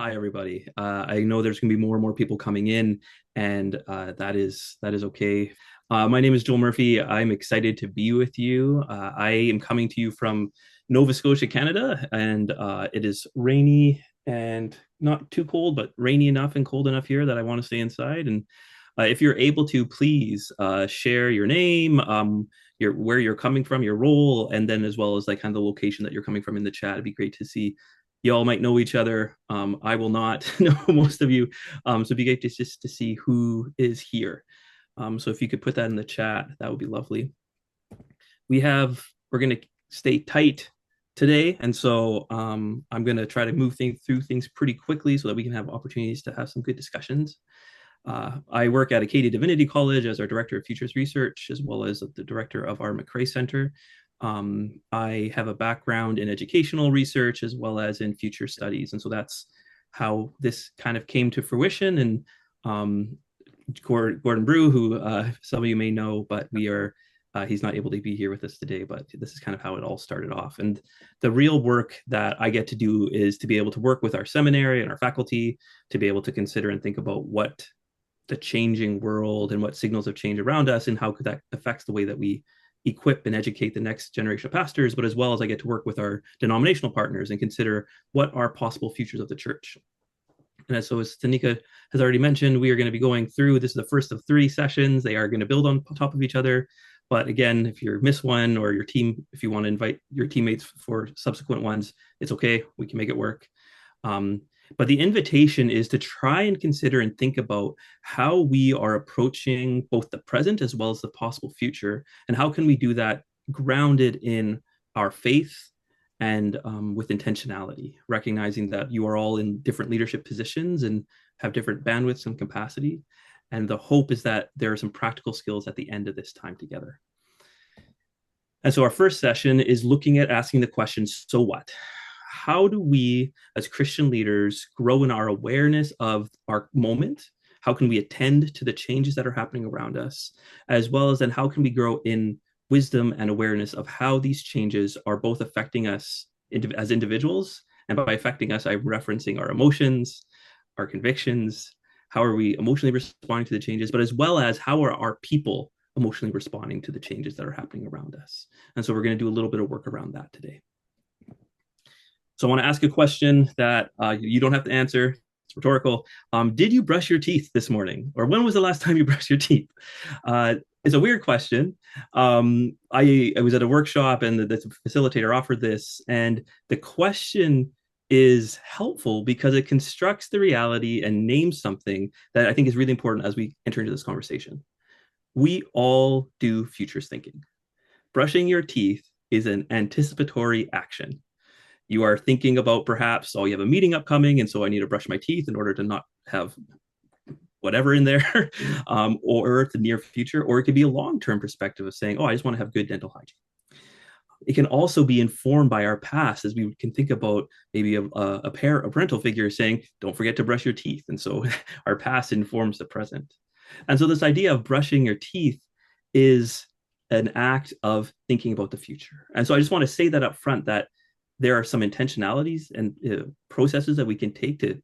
Hi, everybody. I know there's going to be more and more people coming in, and that is okay. My name is Joel Murphy. I'm excited to be with you. I am coming to you from Nova Scotia, Canada, and it is rainy and not too cold, but rainy enough and cold enough here that I want to stay inside. And if you're able to, please share your name, your where you're coming from, your role, and then as well as like kind of the location that you're coming from in the chat. It'd be great to see you all might know each other. I will not know most of you. So it'd be great just to see who is here. So if you could put that in the chat, that would be lovely. We're going to stay tight today. And so I'm going to try to move through things pretty quickly so that we can have opportunities to have some good discussions. I work at Acadia Divinity College as our director of futures research, as well as the director of our McRae Center. I have a background in educational research as well as in future studies. And so that's how this kind of came to fruition. And Gordon Brew, who some of you may know, but he's not able to be here with us today, but this is kind of how it all started off. And the real work that I get to do is to be able to work with our seminary and our faculty to be able to consider and think about what the changing world and what signals of change around us and how could that affects the way that we equip and educate the next generation of pastors, but as well as I get to work with our denominational partners and consider what are possible futures of the church. And so as Tanika has already mentioned, we are going to be going through, this is the first of 3 sessions. They are going to build on top of each other. But again, if you miss one or your team, if you want to invite your teammates for subsequent ones, it's okay. We can make it work. But the invitation is to try and consider and think about how we are approaching both the present as well as the possible future. And how can we do that grounded in our faith and with intentionality, recognizing that you are all in different leadership positions and have different bandwidths and capacity. And the hope is that there are some practical skills at the end of this time together. And so our first session is looking at asking the question, so what? How do we as Christian leaders grow in our awareness of our moment? How can we attend to the changes that are happening around us? As well as then how can we grow in wisdom and awareness of how these changes are both affecting us as individuals? And by affecting us, I'm referencing our emotions, our convictions, how are we emotionally responding to the changes, but as well as how are our people emotionally responding to the changes that are happening around us. And so we're going to do a little bit of work around that today. So I want to ask a question that you don't have to answer. It's rhetorical. Did you brush your teeth this morning? Or when was the last time you brushed your teeth? It's a weird question. I was at a workshop and the facilitator offered this. And the question is helpful because it constructs the reality and names something that I think is really important as we enter into this conversation. We all do futures thinking. Brushing your teeth is an anticipatory action. You are thinking about perhaps, oh, you have a meeting upcoming, and so I need to brush my teeth in order to not have whatever in there, or the near future, or it could be a long-term perspective of saying, oh, I just want to have good dental hygiene. It can also be informed by our past, as we can think about maybe a parental figure saying, don't forget to brush your teeth. And so our past informs the present. And so this idea of brushing your teeth is an act of thinking about the future. And so I just want to say that up front, that there are some intentionalities and processes that we can take to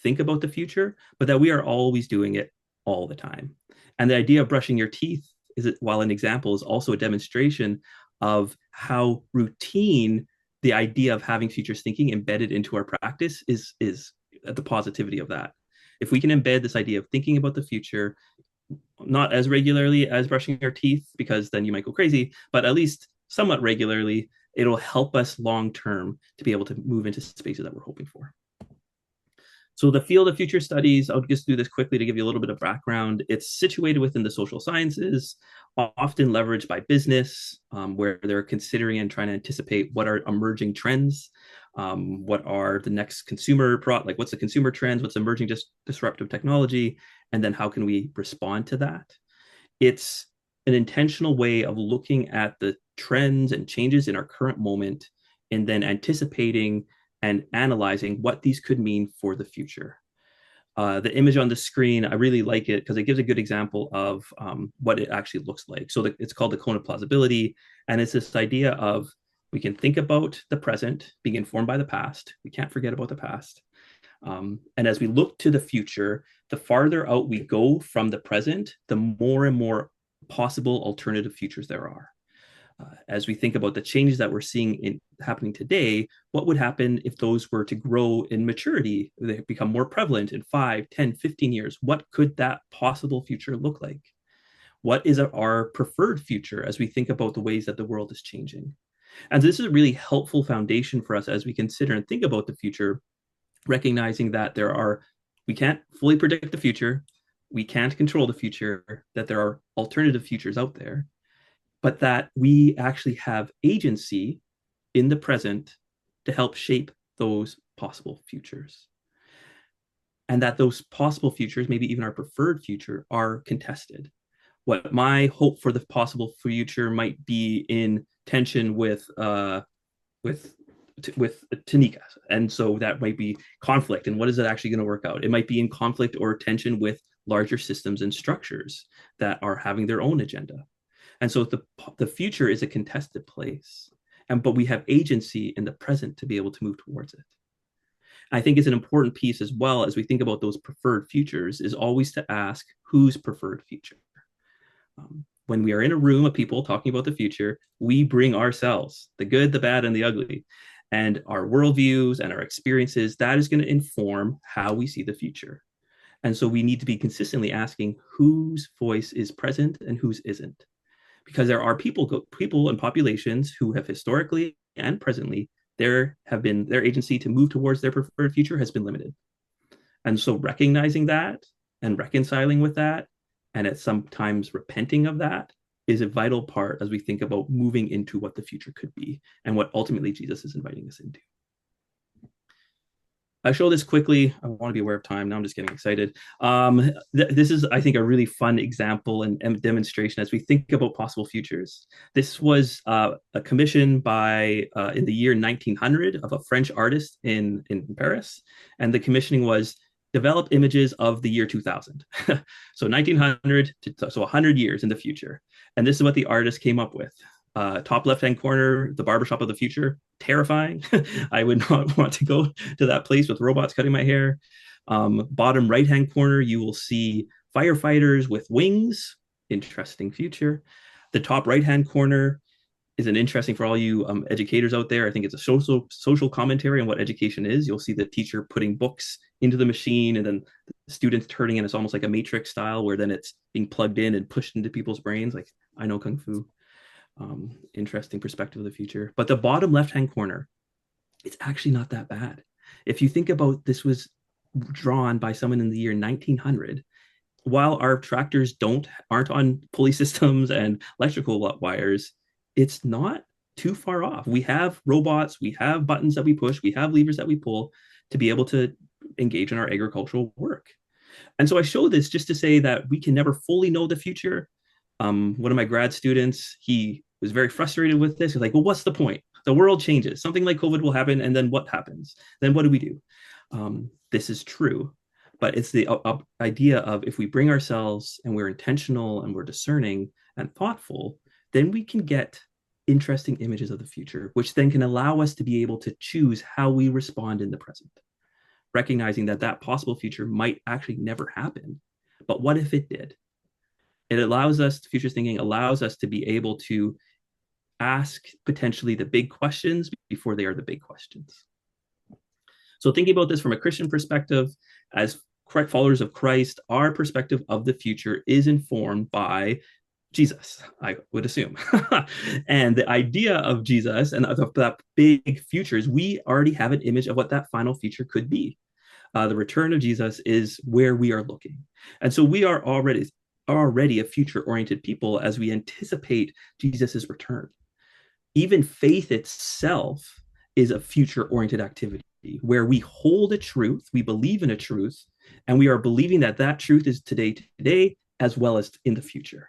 think about the future, but that we are always doing it all the time. And the idea of brushing your teeth is, while an example, is also a demonstration of how routine the idea of having futures thinking embedded into our practice is the positivity of that. If we can embed this idea of thinking about the future, not as regularly as brushing your teeth, because then you might go crazy, but at least somewhat regularly, it'll help us long term to be able to move into spaces that we're hoping for. So the field of future studies, I'll just do this quickly to give you a little bit of background. It's situated within the social sciences, often leveraged by business, where they're considering and trying to anticipate what are emerging trends, what are the next consumer like what's the consumer trends, what's emerging disruptive technology, and then how can we respond to that. It's an intentional way of looking at the trends and changes in our current moment and then anticipating and analyzing what these could mean for the future. The image on the screen, I really like it because it gives a good example of what it actually looks like. So it's called the cone of plausibility. And it's this idea of we can think about the present being informed by the past. We can't forget about the past. And as we look to the future, the farther out we go from the present, the more and more possible alternative futures there are. As we think about the changes that we're seeing happening today, what would happen if those were to grow in maturity? They become more prevalent in 5, 10, 15 years. What could that possible future look like? What is our preferred future as we think about the ways that the world is changing? And this is a really helpful foundation for us as we consider and think about the future, recognizing that we can't fully predict the future, we can't control the future, that there are alternative futures out there, but that we actually have agency in the present to help shape those possible futures. And that those possible futures, maybe even our preferred future, are contested. What my hope for the possible future might be in tension with Tanika. And so that might be conflict. And what is it actually going to work out? It might be in conflict or tension with larger systems and structures that are having their own agenda. And so the future is a contested place. But we have agency in the present to be able to move towards it. I think it's an important piece as well as we think about those preferred futures is always to ask whose preferred future. When we are in a room of people talking about the future, we bring ourselves, the good, the bad, and the ugly, and our worldviews and our experiences. That is going to inform how we see the future. And so we need to be consistently asking whose voice is present and whose isn't. Because there are people and populations who have historically and presently, their agency to move towards their preferred future has been limited. And so recognizing that and reconciling with that, and at sometimes repenting of that, is a vital part as we think about moving into what the future could be and what ultimately Jesus is inviting us into. I show this quickly. I want to be aware of time. Now I'm just getting excited. This is, I think, a really fun example and demonstration as we think about possible futures. This was a commission by in the year 1900 of a French artist in Paris. And the commissioning was develop images of the year 2000. So 1900 so 100 years in the future. And this is what the artist came up with. Top left-hand corner, the barbershop of the future, terrifying. I would not want to go to that place with robots cutting my hair. Bottom right-hand corner, you will see firefighters with wings, interesting future. The top right-hand corner is an interesting for all you educators out there. I think it's a social commentary on what education is. You'll see the teacher putting books into the machine and then the students turning in. It's almost like a matrix style where then it's being plugged in and pushed into people's brains. Like, I know Kung Fu. Interesting perspective of the future. But the bottom left-hand corner, it's actually not that bad. If you think about this was drawn by someone in the year 1900, while our tractors aren't on pulley systems and electrical wires, it's not too far off. We have robots, we have buttons that we push, we have levers that we pull to be able to engage in our agricultural work. And so I show this just to say that we can never fully know the future. One of my grad students, he was very frustrated with this. He's like, well, what's the point? The world changes. Something like COVID will happen. And then what happens? Then what do we do? This is true. But it's the idea of if we bring ourselves and we're intentional and we're discerning and thoughtful, then we can get interesting images of the future, which then can allow us to be able to choose how we respond in the present, recognizing that that possible future might actually never happen. But what if it did? It allows us, futures thinking allows us to be able to ask potentially the big questions before they are the big questions. So thinking about this from a Christian perspective, as followers of Christ, our perspective of the future is informed by Jesus, I would assume. And the idea of Jesus and of that big futures, we already have an image of what that final future could be. The return of Jesus is where we are looking. And so we are already a future-oriented people as we anticipate Jesus's return. Even faith itself is a future-oriented activity where we hold a truth, we believe in a truth, and we are believing that that truth is today as well as in the future.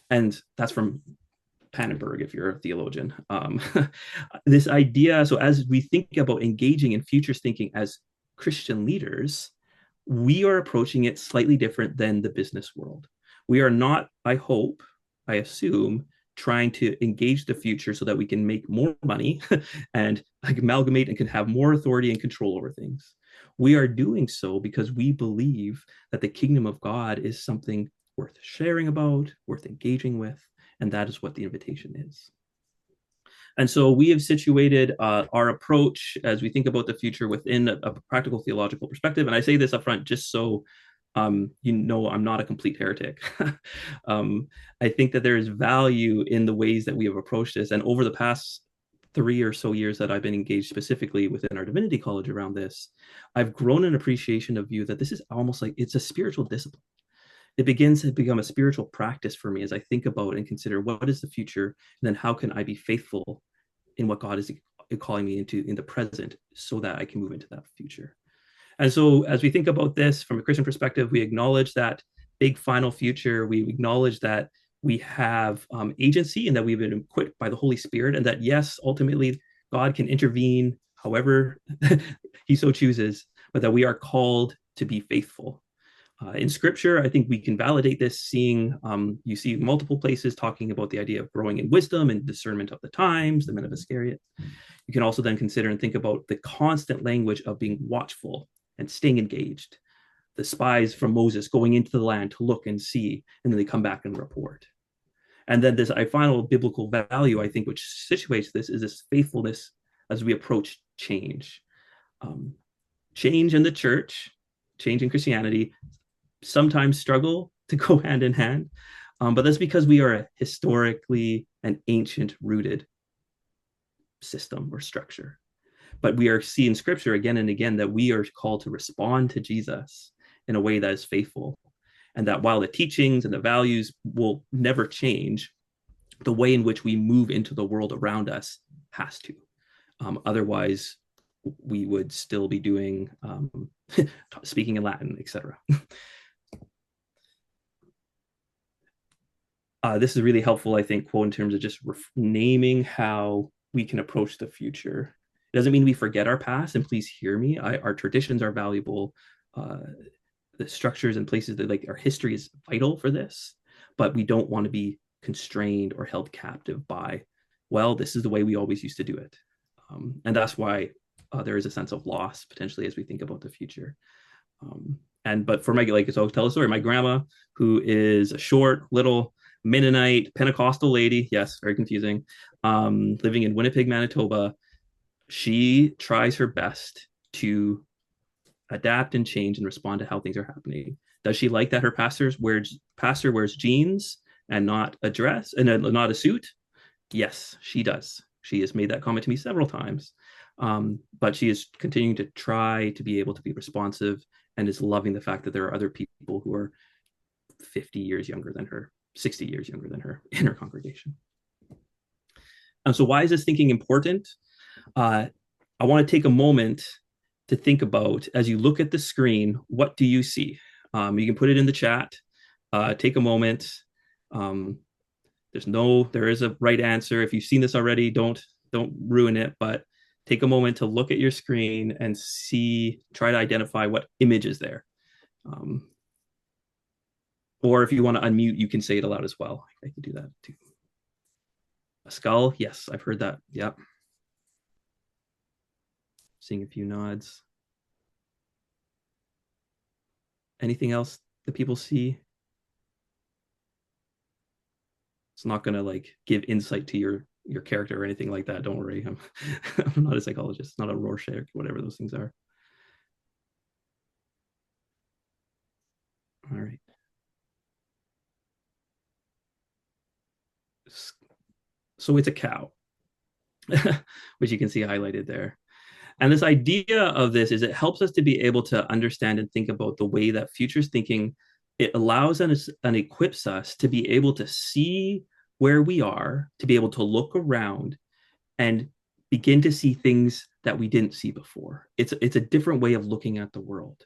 And that's from Pannenberg, if you're a theologian. This idea, so as we think about engaging in futures thinking as Christian leaders, we are approaching it slightly different than the business world. We are not, I hope, I assume, trying to engage the future so that we can make more money and amalgamate and can have more authority and control over things. We are doing so because we believe that the kingdom of God is something worth sharing about, worth engaging with, and that is what the invitation is. And so we have situated our approach as we think about the future within a practical theological perspective. And I say this up front just so you know I'm not a complete heretic. um, I think that there is value in the ways that we have approached this. And over the past 3 or so years that I've been engaged specifically within our Divinity College around this, I've grown an appreciation of view that this is almost like it's a spiritual discipline. It begins to become a spiritual practice for me as I think about and consider what is the future, and then how can I be faithful in what God is calling me into in the present so that I can move into that future. And so as we think about this from a Christian perspective, we acknowledge that big final future. We acknowledge that we have agency and that we've been equipped by the Holy Spirit, and that yes, ultimately God can intervene however he so chooses, but that we are called to be faithful. In scripture, I think we can validate this, seeing you see multiple places talking about the idea of growing in wisdom and discernment of the times, the men of Iscariot. You can also then consider and think about the constant language of being watchful and staying engaged. The spies from Moses going into the land to look and see, and then they come back and report. And then this final biblical value, I think, which situates this is this faithfulness as we approach change. Change in the church, change in Christianity, sometimes struggle to go hand in hand. But that's because we are a historically and ancient rooted system or structure. But we are seeing scripture again and again that we are called to respond to Jesus in a way that is faithful. And that while the teachings and the values will never change, the way in which we move into the world around us has to. Otherwise, we would still be doing speaking in Latin, etc. This is really helpful, I think, quote, in terms of just naming how we can approach the future. It doesn't mean we forget our past, and please hear me. Our traditions are valuable. The structures and places that like our history is vital for this, but we don't want to be constrained or held captive by, well, this is the way we always used to do it. And that's why there is a sense of loss potentially as we think about the future. But for my, like, so I'll tell a story. My grandma, who is a short, little Mennonite Pentecostal lady, yes, very confusing, living in Winnipeg, Manitoba, she tries her best to adapt and change and respond to how things are happening. Does she like that her pastor wears jeans and not a dress and not a suit? Yes, she does. She has made that comment to me several times. But she is continuing to try to be able to be responsive and is loving the fact that there are other people who are 50 years younger than her, 60 years younger than her in her congregation. So why is this thinking important? I want to take a moment to think about, as you look at the screen, what do you see? You can put it in the chat. Take a moment. There is a right answer. If you've seen this already, don't ruin it, but take a moment to look at your screen and try to identify what image is there. Or if you want to unmute, you can say it aloud as well. I can do that too. A skull? Yes, I've heard that. Yep. Seeing a few nods. Anything else that people see? It's not going to like give insight to your character or anything like that. Don't worry. I'm not a psychologist, not a Rorschach, whatever those things are. All right. So it's a cow, which you can see highlighted there. And this idea of this is it helps us to be able to understand and think about the way that futures thinking, it allows us and equips us to be able to see where we are, to be able to look around and begin to see things that we didn't see before. It's a different way of looking at the world.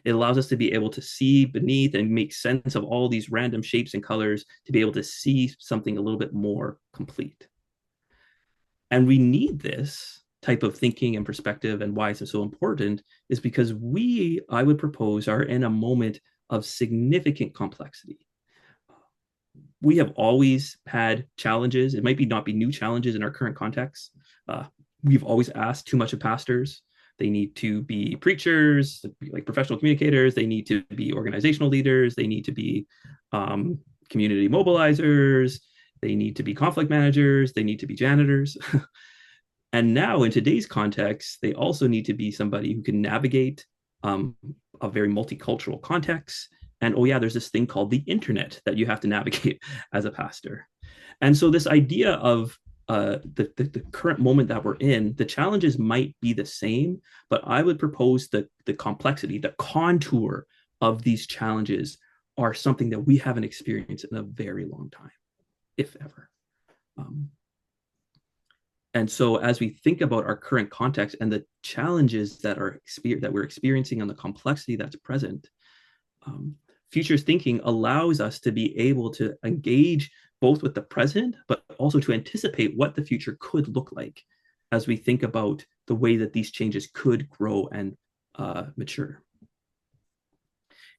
It allows us to be able to see beneath and make sense of all these random shapes and colors, to be able to see something a little bit more complete. And we need this type of thinking and perspective, and why it's so important is because I would propose, are in a moment of significant complexity. We have always had challenges. It might not be new challenges in our current context. We've always asked too much of pastors. They need to be preachers, like professional communicators. They need to be organizational leaders. They need to be um, community mobilizers. They need to be conflict managers. They need to be janitors. And now, in today's context, they also need to be somebody who can navigate um, a very multicultural context. And oh, yeah, there's this thing called the internet that you have to navigate as a pastor. And so, this idea of the current moment that we're in, the challenges might be the same, but I would propose that the complexity, the contour of these challenges are something that we haven't experienced in a very long time, if ever. Um, and so, as we think about our current context and the challenges that we're experiencing and the complexity that's present, um, futures thinking allows us to be able to engage both with the present, but also to anticipate what the future could look like as we think about the way that these changes could grow and mature.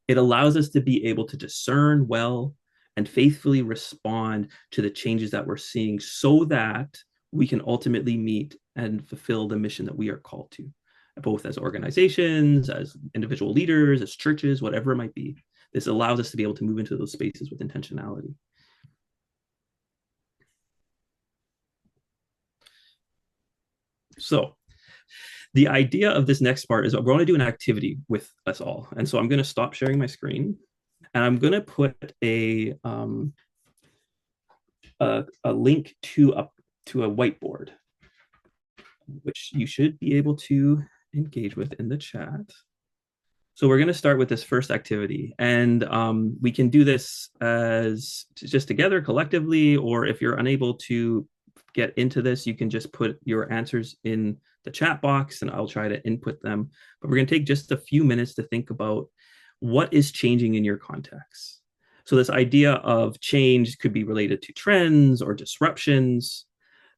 It allows us to be able to discern well and faithfully respond to the changes that we're seeing so that we can ultimately meet and fulfill the mission that we are called to, both as organizations, as individual leaders, as churches, whatever it might be. This allows us to be able to move into those spaces with intentionality. So the idea of this next part is we're going to do an activity with us all. And so I'm going to stop sharing my screen and I'm going to put a link to a whiteboard, which you should be able to engage with in the chat. So we're going to start with this first activity, and we can do this as just together collectively, or if you're unable to get into this, you can just put your answers in the chat box and I'll try to input them. But we're going to take just a few minutes to think about what is changing in your context. So this idea of change could be related to trends or disruptions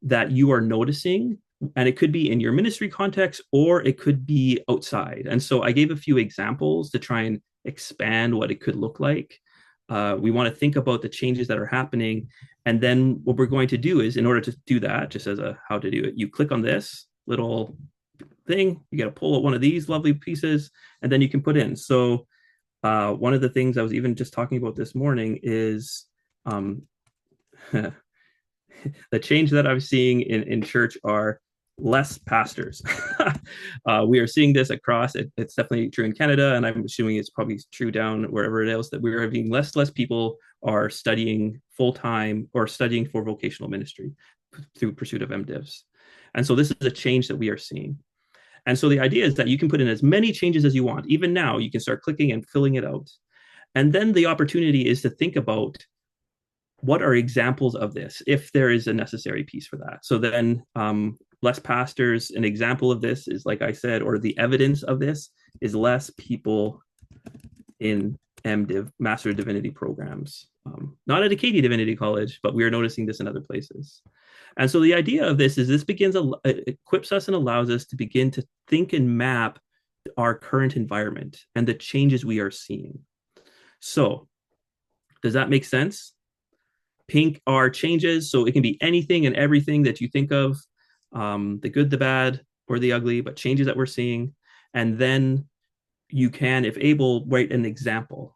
that you are noticing, and it could be in your ministry context or it could be outside. And so I gave a few examples to try and expand what it could look like. We want to think about the changes that are happening. And then what we're going to do is, in order to do that, just as a how to do it, you click on this little thing, you got to pull out one of these lovely pieces, and then you can put in. So one of the things I was even just talking about this morning is the change that I'm seeing in church are less pastors. We are seeing this across. It's definitely true in Canada, and I'm assuming it's probably true down wherever it is that we're having less people are studying full time or studying for vocational ministry through pursuit of MDivs. And so this is a change that we are seeing. And so the idea is that you can put in as many changes as you want. Even now, you can start clicking and filling it out. And then the opportunity is to think about what are examples of this if there is a necessary piece for that. So then less pastors, an example of this is, like I said, or the evidence of this is less people in MDiv, Master of Divinity programs. Not at Acadia Divinity College, but we are noticing this in other places. And so the idea of this is this equips us and allows us to begin to think and map our current environment and the changes we are seeing. So does that make sense? Pink are changes, so it can be anything and everything that you think of, the good, the bad, or the ugly, but changes that we're seeing. And then you can, if able, write an example.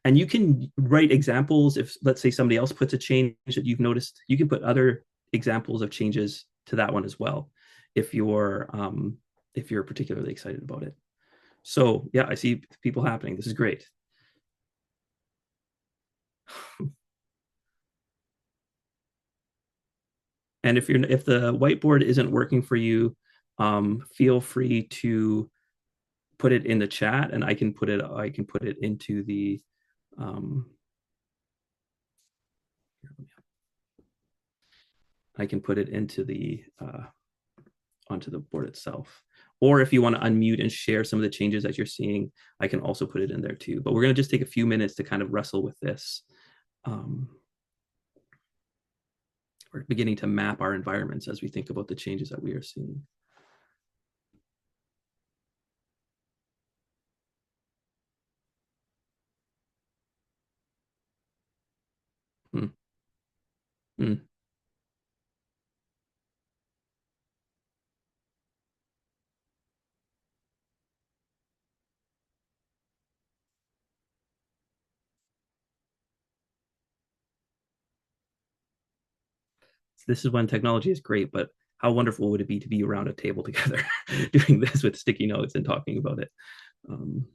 And you can write examples if, let's say, somebody else puts a change that you've noticed, you can put other examples of changes to that one as well, if you're particularly excited about it. So yeah, I see people happening. This is great. And if the whiteboard isn't working for you, feel free to put it in the chat, and I can put it into the I can put it into the onto the board itself. Or if you want to unmute and share some of the changes that you're seeing, I can also put it in there too. But we're going to just take a few minutes to kind of wrestle with this. We're beginning to map our environments as we think about the changes that we are seeing. Hmm. Hmm. this is when technology is great, but how wonderful would it be to be around a table together doing this with sticky notes and talking about it. um,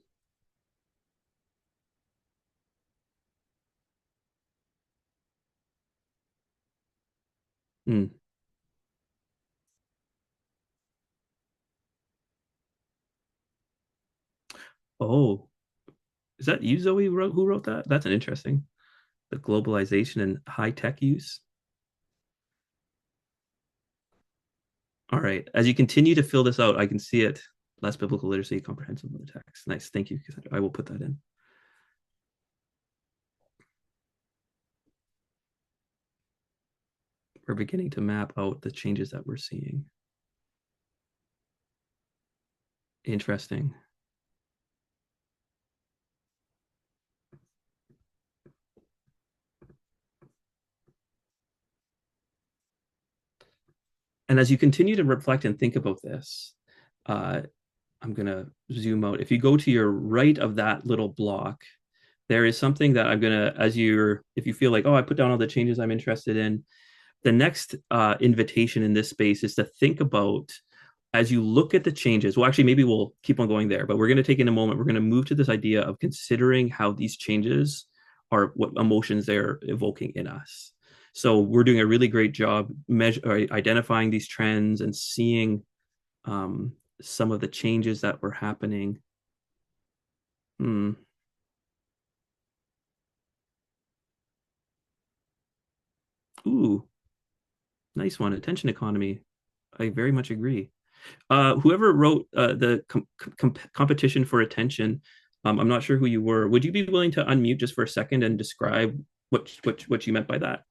mm. Oh, is that you, Zoe, who wrote that? That's an interesting, the globalization and high tech use. All right. As you continue to fill this out, I can see it. Less biblical literacy, comprehensive of the text. Nice. Thank you. I will put that in. We're beginning to map out the changes that we're seeing. Interesting. And as you continue to reflect and think about this, uh, I'm going to zoom out. If you go to your right of that little block, there is something that I'm going to, if you feel like, oh, I put down all the changes I'm interested in, the next invitation in this space is to think about, as you look at the changes. Well, actually, maybe we'll keep on going there, but we're going to take in a moment. We're going to move to this idea of considering how these changes are, what emotions they're evoking in us. So we're doing a really great job identifying these trends and seeing some of the changes that were happening. Hmm. Ooh, nice one. Attention economy. I very much agree. Whoever wrote the competition for attention, I'm not sure who you were. Would you be willing to unmute just for a second and describe what you meant by that?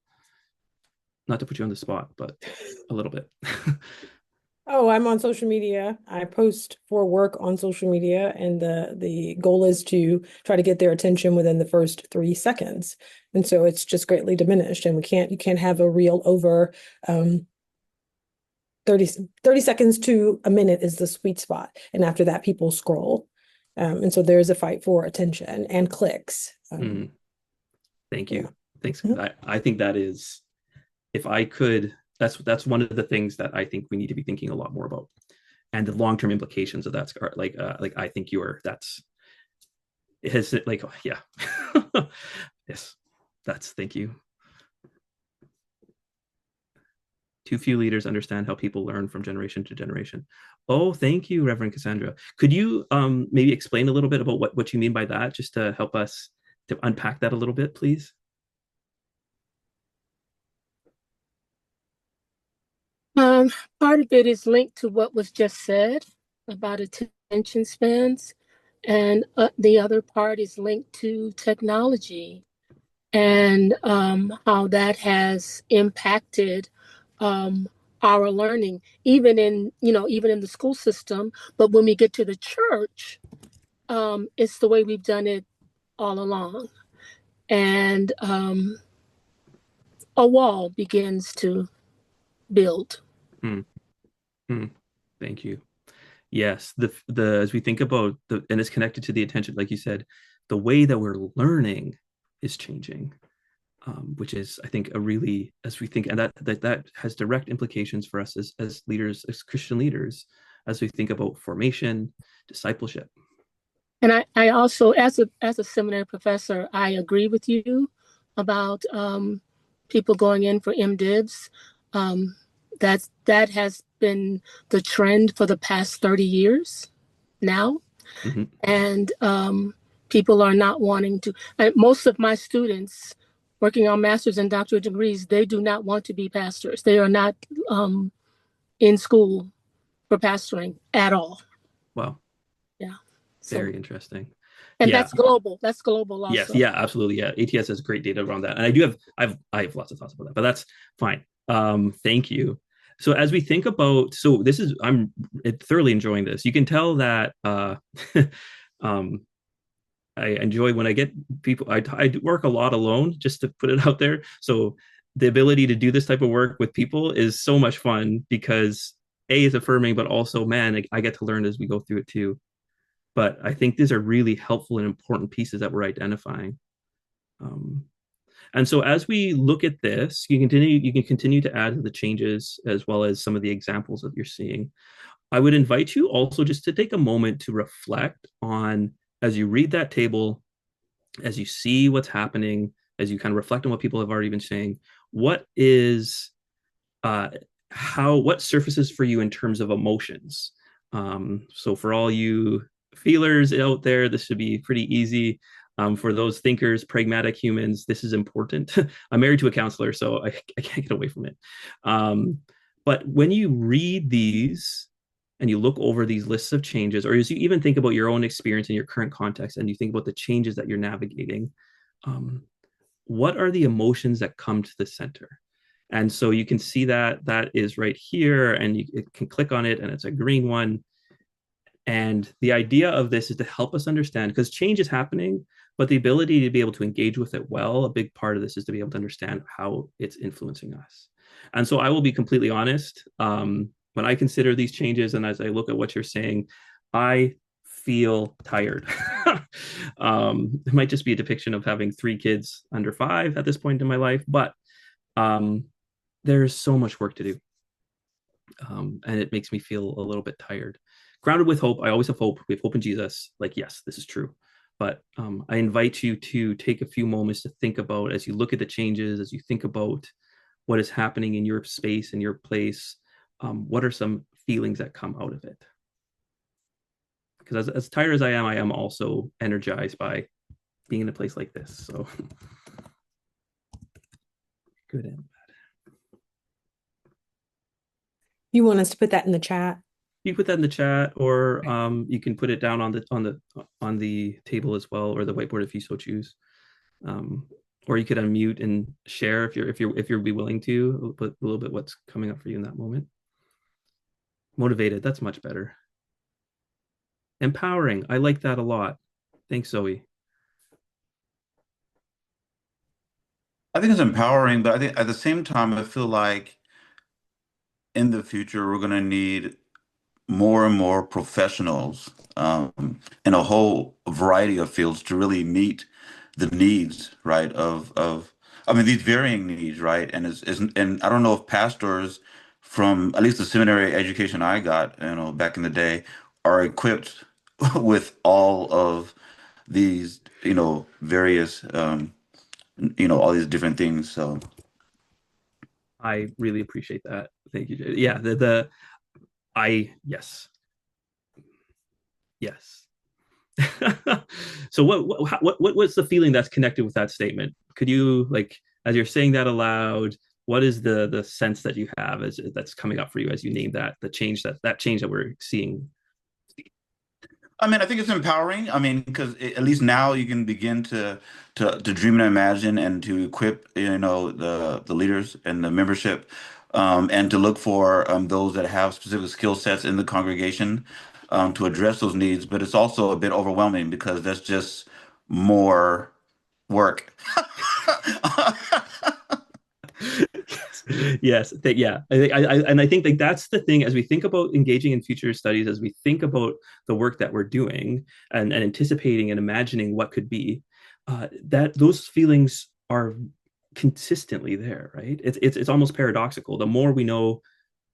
Not to put you on the spot, but a little bit. Oh, I'm on social media. I post for work on social media, and the goal is to try to get their attention within the first 3 seconds. And so it's just greatly diminished, and you can't have a reel over 30 seconds to a minute is the sweet spot. And after that, people scroll. And so there's a fight for attention and clicks. Mm, thank Yeah. you. Thanks. Mhm. I think that is, if I could, that's one of the things that I think we need to be thinking a lot more about, and the long term implications of that. Like I think that's it has like yeah. Yes, that's thank you. Too few leaders understand how people learn from generation to generation. Oh, thank you, Reverend Cassandra. Could you maybe explain a little bit about what you mean by that, just to help us to unpack that a little bit, please? Um, Part of it is linked to what was just said about attention spans, and the other part is linked to technology and how that has impacted um, our learning, even in the school system. But when we get to the church, it's the way we've done it all along, and a wall begins to build. Hmm. Hmm. Thank you. Yes, the as we think about and it's connected to the attention, like you said, the way that we're learning is changing, which is, I think, a really, as we think, and that has direct implications for us as leaders, as Christian leaders, as we think about formation, discipleship. And I also, as a seminary professor, I agree with you about people going in for MDivs. Um, that has been the trend for the past 30 years now. Mm-hmm. And people are not wanting to. And most of my students working on master's and doctorate degrees, they do not want to be pastors. They are not in school for pastoring at all. Wow, Yeah. So, very interesting. and Yeah. that's global. That's global Yes. also. Yeah. Absolutely. Yeah. ATS has great data around that, and I have lots of thoughts about that, but that's fine. Thank you. So as we think about, so this is, I'm thoroughly enjoying this. You can tell that um, I enjoy when I get people. I work a lot alone, just to put it out there. So the ability to do this type of work with people is so much fun, because A, it's affirming, but also, man, I get to learn as we go through it too. But I think these are really helpful and important pieces that we're identifying. Um, And so as we look at this, you can continue to add to the changes as well as some of the examples that you're seeing. I would invite you also just to take a moment to reflect on, as you read that table, as you see what's happening, as you kind of reflect on what people have already been saying, what is what surfaces for you in terms of emotions. So for all you feelers out there, this should be pretty easy. For those thinkers, pragmatic humans, this is important. I'm married to a counselor, so I can't get away from it. But when you read these and you look over these lists of changes, or as you even think about your own experience in your current context and you think about the changes that you're navigating, what are the emotions that come to the center? And so you can see that that is right here, and you can click on it, and it's a green one. And the idea of this is to help us understand, because change is happening, but the ability to be able to engage with it well, a big part of this is to be able to understand how it's influencing us. And so I will be completely honest. When I consider these changes and as I look at what you're saying, I feel tired. It might just be a depiction of having 3 kids under 5 at this point in my life, but there's so much work to do. And it makes me feel a little bit tired. Grounded with hope, I always have hope. We have hope in Jesus. Like, yes, this is true. But I invite you to take a few moments to think about, as you look at the changes, as you think about what is happening in your space, in your place, what are some feelings that come out of it? Because as tired as I am also energized by being in a place like this. So good and bad. You want us to put that in the chat? You put that in the chat, or you can put it down on the table as well, or the whiteboard if you so choose. Or you could unmute and share if you're be willing to, but a little bit what's coming up for you in that moment. Motivated, that's much better. Empowering, I like that a lot. Thanks, Zoe. I think it's empowering, but I think at the same time, I feel like in the future, we're going to need more and more professionals in a whole variety of fields to really meet the needs, right? I mean, these varying needs, right? And I don't know if pastors from at least the seminary education I got, back in the day, are equipped with all of these, various, all these different things. So. I really appreciate that. Thank you, Jay. Yeah, yes. Yes. So what's the feeling that's connected with that statement? Could you, like, as you're saying that aloud, what is the sense that you have as that's coming up for you as you name that change that we're seeing? I mean, I think it's empowering. I mean, because at least now you can begin to dream and imagine and to equip, the leaders and the membership, and to look for those that have specific skill sets in the congregation to address those needs. But it's also a bit overwhelming because that's just more work. Yes, yeah. I think like that's the thing as we think about engaging in future studies, as we think about the work that we're doing and anticipating and imagining what could be, that those feelings are consistently there, right? It's almost paradoxical. The more we know,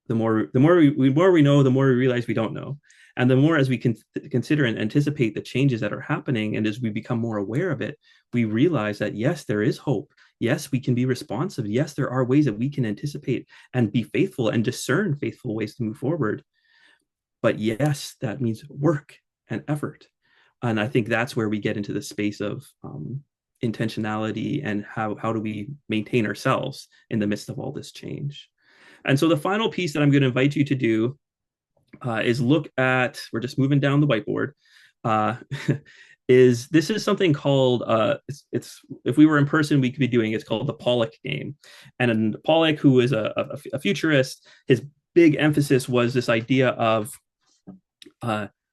the more we know, the more we realize we don't know. And the more as we can consider and anticipate the changes that are happening, and as we become more aware of it, we realize that yes, there is hope. Yes, we can be responsive. Yes, there are ways that we can anticipate and be faithful and discern faithful ways to move forward. But yes, that means work and effort. And I think that's where we get into the space of intentionality and how do we maintain ourselves in the midst of all this change. And so the final piece that I'm going to invite you to do is look at, we're just moving down the whiteboard, is something called, it's if we were in person, we could be doing, it's called the Pollock game. And Pollock, who is a futurist, his big emphasis was this idea of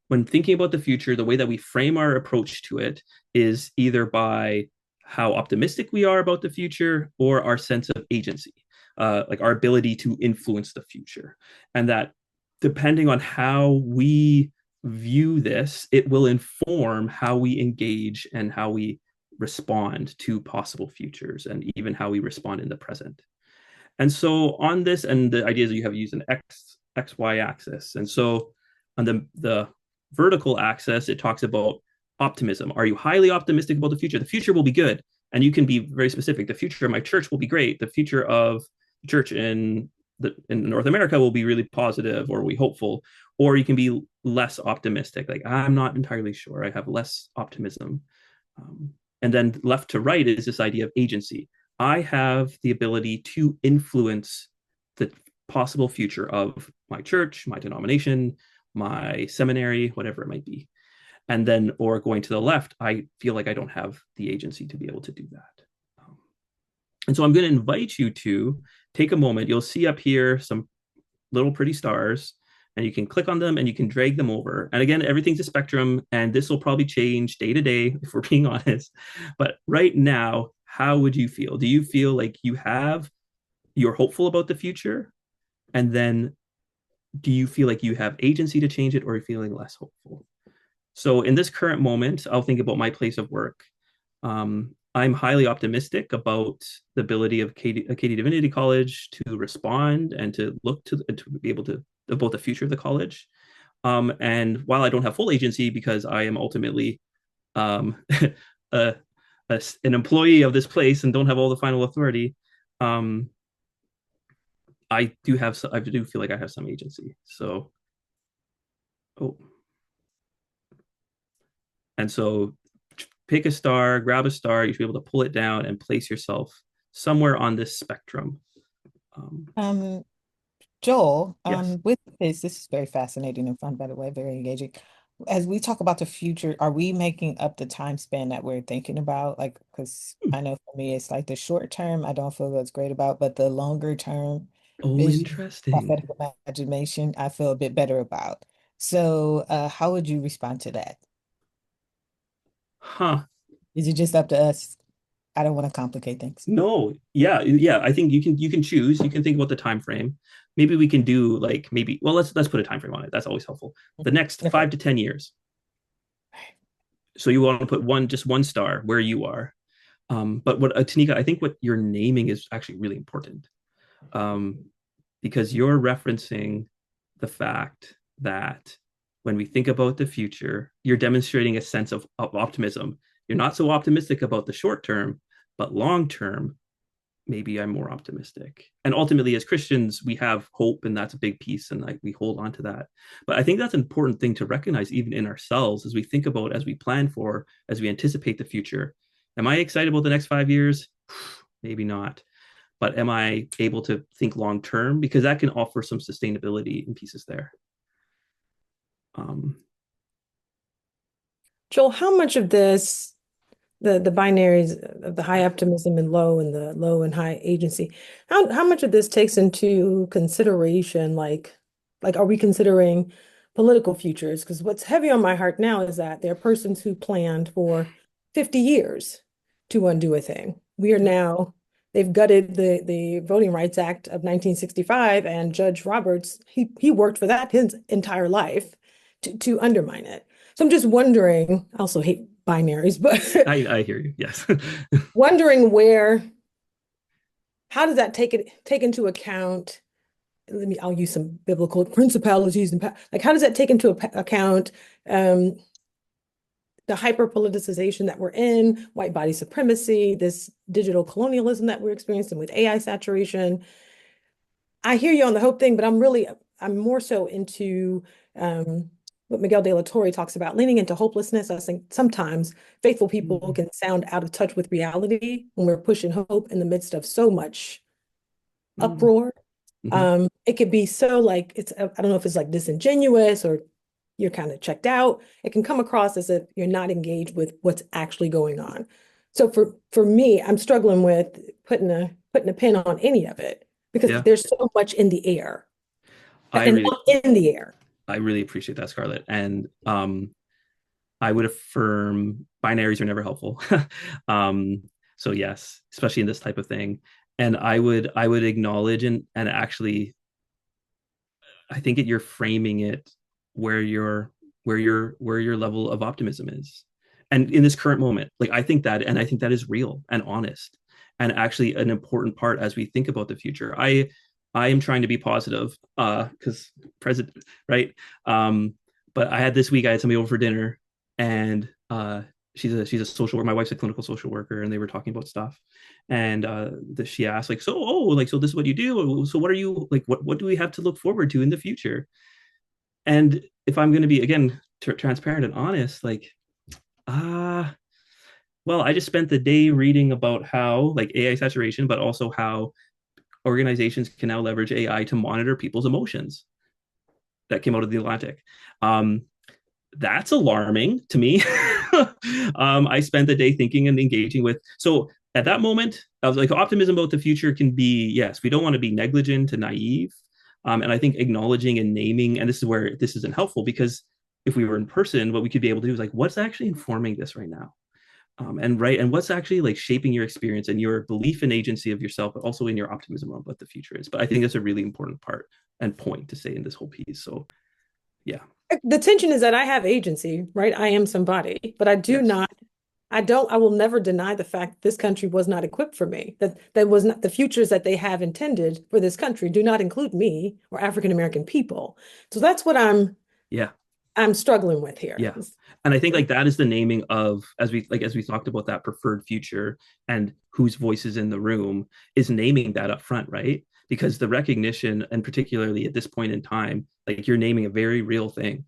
when thinking about the future, the way that we frame our approach to it is either by how optimistic we are about the future or our sense of agency, like our ability to influence the future. And that depending on how we view this, it will inform how we engage and how we respond to possible futures and even how we respond in the present. And so on this, and the idea is that you have used an XY axis. And so on the vertical axis, it talks about optimism. Are you highly optimistic about the future? The future will be good. And you can be very specific. The future of my church will be great. The future of the church in North America will be really positive, or we hopeful. Or you can be less optimistic. Like, I'm not entirely sure. I have less optimism. And then left to right is this idea of agency. I have the ability to influence the possible future of my church, my denomination, my seminary, whatever it might be. And then, or going to the left, I feel like I don't have the agency to be able to do that. And so I'm going to invite you to take a moment. You'll see up here some little pretty stars, and you can click on them and you can drag them over. And again, everything's a spectrum, and this will probably change day to day if we're being honest. But right now, how would you feel? Do you feel like you're hopeful about the future? And then do you feel like you have agency to change it, or are you feeling less hopeful? So in this current moment, I'll think about my place of work. I'm highly optimistic about the ability of Acadia Divinity College to respond and to look to be able to about the future of the college. And while I don't have full agency because I am ultimately an employee of this place and don't have all the final authority, I do feel like I have some agency. So, and so pick a star, grab a star. You should be able to pull it down and place yourself somewhere on this spectrum. Joel, Yes. with this is very fascinating and fun, by the way, very engaging. As we talk about the future, are we making up the time span that we're thinking about? Like, because I know for me, it's like the short term, I don't feel that's great about, but the longer term Oh, vision, interesting. prophetic imagination, I feel a bit better about. So, how would you respond to that? Huh. Is it just up to us? I don't want to complicate things. No. Yeah. Yeah. I think you can choose. You can think about the time frame. Maybe we can do well, let's put a time frame on it. That's always helpful. The next Okay. 5 to 10 years. So you want to put just one star where you are. But what Tanika, I think what you're naming is actually really important. Because you're referencing the fact that when we think about the future, you're demonstrating a sense of optimism. You're not so optimistic about the short term, but long term, maybe I'm more optimistic. And ultimately, as Christians, we have hope, and that's a big piece, and we hold on to that. But I think that's an important thing to recognize, even in ourselves, as we think about, as we plan for, as we anticipate the future. Am I excited about the next 5 years? Maybe not. But am I able to think long term? Because that can offer some sustainability in pieces there. Joel, how much of this, the binaries of the high optimism and the low and high agency, how much of this takes into consideration, like are we considering political futures? Because what's heavy on my heart now is that there are persons who planned for 50 years to undo a thing. We are now, they've gutted the Voting Rights Act of 1965, and Judge Roberts, he worked for that his entire life to undermine it. So I'm just wondering, I also hate binaries, but I hear you. Yes. wondering how does that take into account? I'll use some biblical principalities and like, how does that take into account the hyper politicization that we're in, white body supremacy, this digital colonialism that we're experiencing with AI saturation? I hear you on the hope thing, but I'm more so into what Miguel de la Torre talks about, leaning into hopelessness. I think sometimes faithful people can sound out of touch with reality when we're pushing hope in the midst of so much uproar. It could be so like, I don't know if it's like disingenuous or you're kind of checked out. It can come across as if you're not engaged with what's actually going on. So for me, I'm struggling with putting a pin on any of it because Yeah. there's so much in the air. In the air. I really appreciate that, Scarlett. And I would affirm binaries are never helpful. So yes, especially in this type of thing. And I would acknowledge and actually I think you're framing it where your level of optimism is. and in this current moment, like I think that, and I think that is real and honest, and actually an important part as we think about the future. I am trying to be positive, because president, right? But I had this week, I had somebody over for dinner, and she's a social worker. My wife's a clinical social worker, and they were talking about stuff. And she asked, like, so this is what you do. So what are you like? What do we have to look forward to in the future? And if I'm going to be again transparent and honest, like, ah, well, I just spent the day reading about how like AI saturation, but also how organizations can now leverage AI to monitor people's emotions. That came out of the Atlantic. Um, that's alarming to me. I spent the day thinking and engaging with. So at that moment, I was like, optimism about the future can be, yes, we don't want to be negligent and naive. And I think acknowledging and naming, and this is where this isn't helpful, because if we were in person, what we could be able to do is like, what's actually informing this right now? And what's actually like shaping your experience and your belief in agency of yourself, but also in your optimism on what the future is. But I think that's a really important part and point to say in this whole piece. So yeah. The tension is that I have agency, right? I am somebody, but I do Yes. not, I will never deny the fact this country was not equipped for me. That was not the futures that they have intended for this country do not include me or African American people. So that's what Yeah. I'm struggling with here. Yeah. And I think like that is the naming of, as we talked about that preferred future and whose voice is in the room, is naming that up front, right? Because the recognition, and particularly at this point in time, like you're naming a very real thing,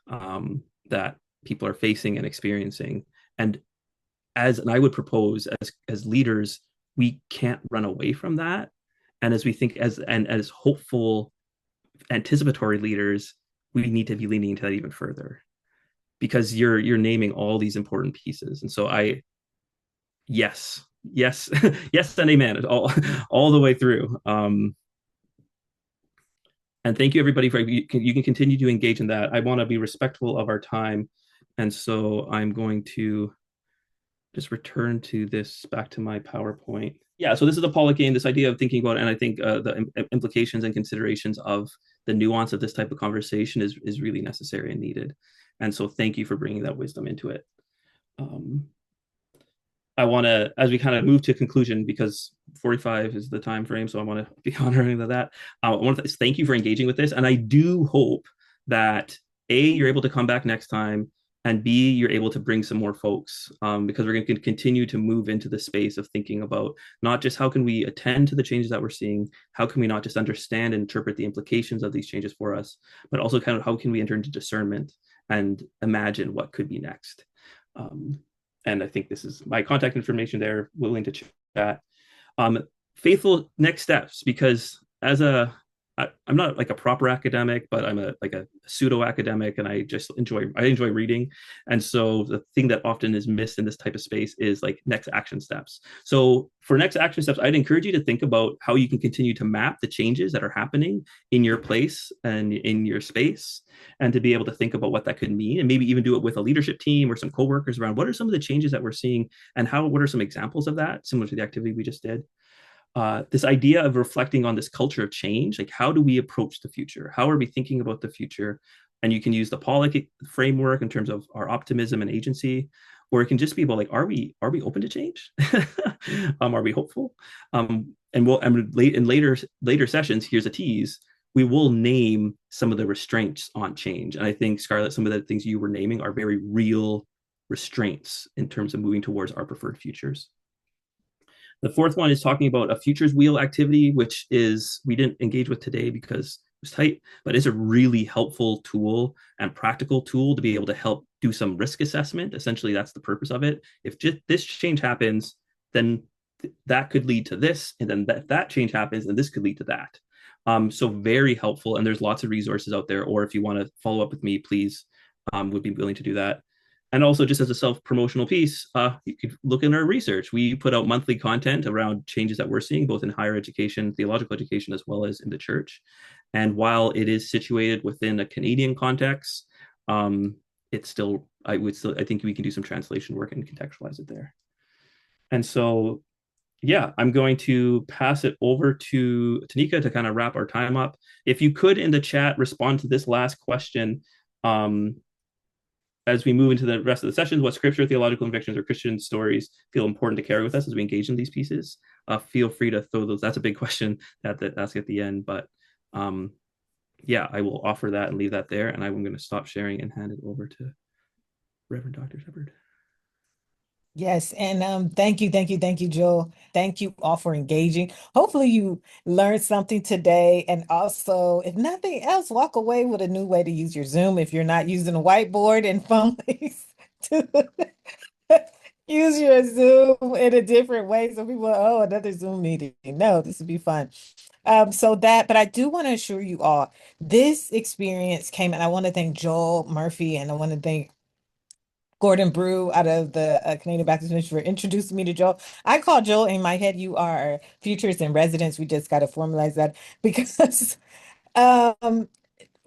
that people are facing and experiencing. And I would propose, as leaders, we can't run away from that. And as we think as hopeful, anticipatory leaders, we need to be leaning into that even further, because you're naming all these important pieces. And so yes, yes, yes, and amen, all the way through. And thank you everybody for you can continue to engage in that. I want to be respectful of our time, and so I'm going to just return to this back to my PowerPoint. Yeah, so this is the Pollock game, this idea of thinking about, and I think the implications and considerations of the nuance of this type of conversation is really necessary and needed. And so thank you for bringing that wisdom into it. I want to, as we kind of move to conclusion, because 45 is the time frame, so I want to be honoring of that. I want to thank you for engaging with this, and I do hope that A, you're able to come back next time, and B, you're able to bring some more folks, because we're going to continue to move into the space of thinking about not just how can we attend to the changes that we're seeing, how can we not just understand and interpret the implications of these changes for us, but also kind of how can we enter into discernment and imagine what could be next. And I think this is my contact information there, willing to chat. Faithful next steps, because I'm not like a proper academic, but I'm a pseudo academic, and I enjoy reading. And so the thing that often is missed in this type of space is like next action steps. So for next action steps, I'd encourage you to think about how you can continue to map the changes that are happening in your place and in your space, and to be able to think about what that could mean, and maybe even do it with a leadership team or some coworkers around what are some of the changes that we're seeing, and what are some examples of that, similar to the activity we just did. This idea of reflecting on this culture of change, like how do we approach the future? How are we thinking about the future? And you can use the Pollock framework in terms of our optimism and agency, or it can just be about like, are we open to change? Are we hopeful? In later sessions, here's a tease. We will name some of the restraints on change. And I think, Scarlett, some of the things you were naming are very real restraints in terms of moving towards our preferred futures. The fourth one is talking about a futures wheel activity, which is we didn't engage with today because it was tight, but it's a really helpful tool and practical tool to be able to help do some risk assessment. Essentially, that's the purpose of it. If just this change happens, then that could lead to this, and then that change happens, and this could lead to that. So very helpful, and there's lots of resources out there. Or if you want to follow up with me, please, would be willing to do that. And also, just as a self-promotional piece, you could look in our research. We put out monthly content around changes that we're seeing, both in higher education, theological education, as well as in the church. And while it is situated within a Canadian context, it's still, I think we can do some translation work and contextualize it there. And so, yeah, I'm going to pass it over to Tanika to kind of wrap our time up. If you could, in the chat, respond to this last question. as we move into the rest of the sessions, what scripture, theological convictions, or Christian stories feel important to carry with us as we engage in these pieces? Feel free to throw those. That's a big question that ask at the end, but yeah, I will offer that and leave that there, and I'm going to stop sharing and hand it over to Reverend Dr. Shepard. Yes, and thank you, Joel. Thank you all for engaging. Hopefully you learned something today. And also, if nothing else, walk away with a new way to use your Zoom if you're not using a whiteboard and phone ways to use your Zoom in a different way. So people, oh, another Zoom meeting. No, this would be fun. But I do want to assure you all, this experience came, and I want to thank Joel Murphy, and I want to thank Gordon Brew out of the Canadian Baptist Ministry for introducing me to Joel. I call Joel in my head, you are futures and residents. We just got to formalize that because um,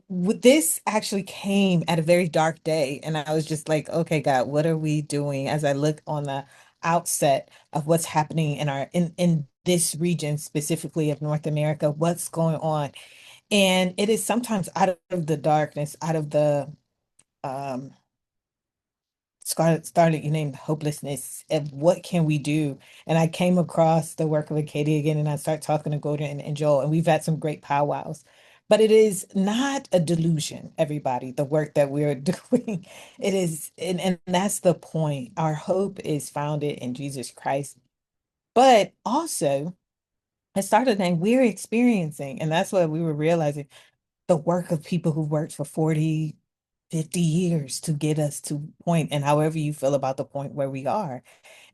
this actually came at a very dark day. And I was just like, okay, God, what are we doing? As I look on the outset of what's happening in this region, specifically of North America, what's going on? And it is sometimes out of the darkness, out of the um started you named hopelessness of what can we do. And I came across the work of Acadia again, and I started talking to Gordon and Joel, and we've had some great powwows. But it is not a delusion, everybody, the work that we're doing. It is, and that's the point. Our hope is founded in Jesus Christ. But also, it started saying we're experiencing, and that's what we were realizing, the work of people who worked for 40, 50 years to get us to point, and however you feel about the point where we are.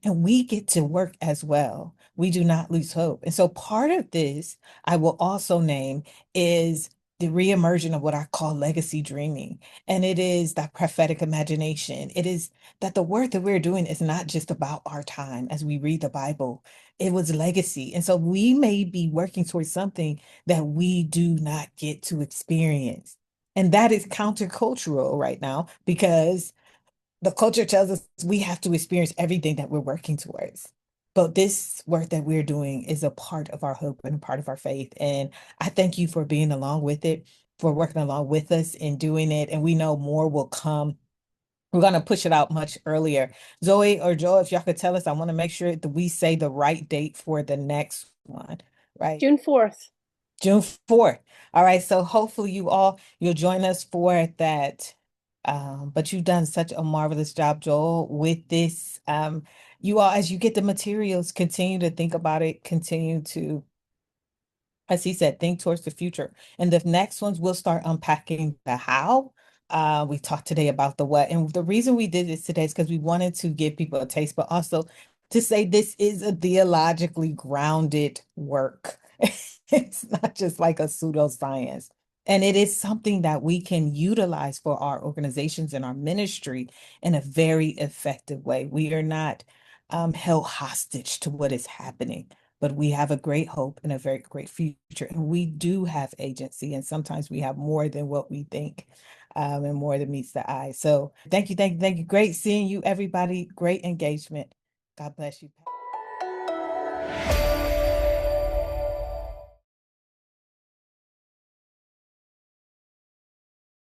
And we get to work as well. We do not lose hope. And so part of this, I will also name, is the reemerging of what I call legacy dreaming. And it is that prophetic imagination. It is that the work that we're doing is not just about our time as we read the Bible. It was legacy. And so we may be working towards something that we do not get to experience. And that is countercultural right now because the culture tells us we have to experience everything that we're working towards. But this work that we're doing is a part of our hope and a part of our faith. And I thank you for being along with it, for working along with us in doing it. And we know more will come. We're going to push it out much earlier. Zoe or Joe, if y'all could tell us, I want to make sure that we say the right date for the next one, right? June 4th. June 4th. All right. So hopefully you'll join us for that. But you've done such a marvelous job, Joel, with this. You all, as you get the materials, continue to think about it, continue to, as he said, think towards the future. And the next ones, we'll start unpacking the how. We talked today about the what. And the reason we did this today is because we wanted to give people a taste, but also to say this is a theologically grounded work. It's not just like a pseudoscience. And it is something that we can utilize for our organizations and our ministry in a very effective way. We are not held hostage to what is happening, but we have a great hope and a very great future. And we do have agency, and sometimes we have more than what we think, and more than meets the eye. So thank you, thank you, thank you. Great seeing you, everybody. Great engagement. God bless you.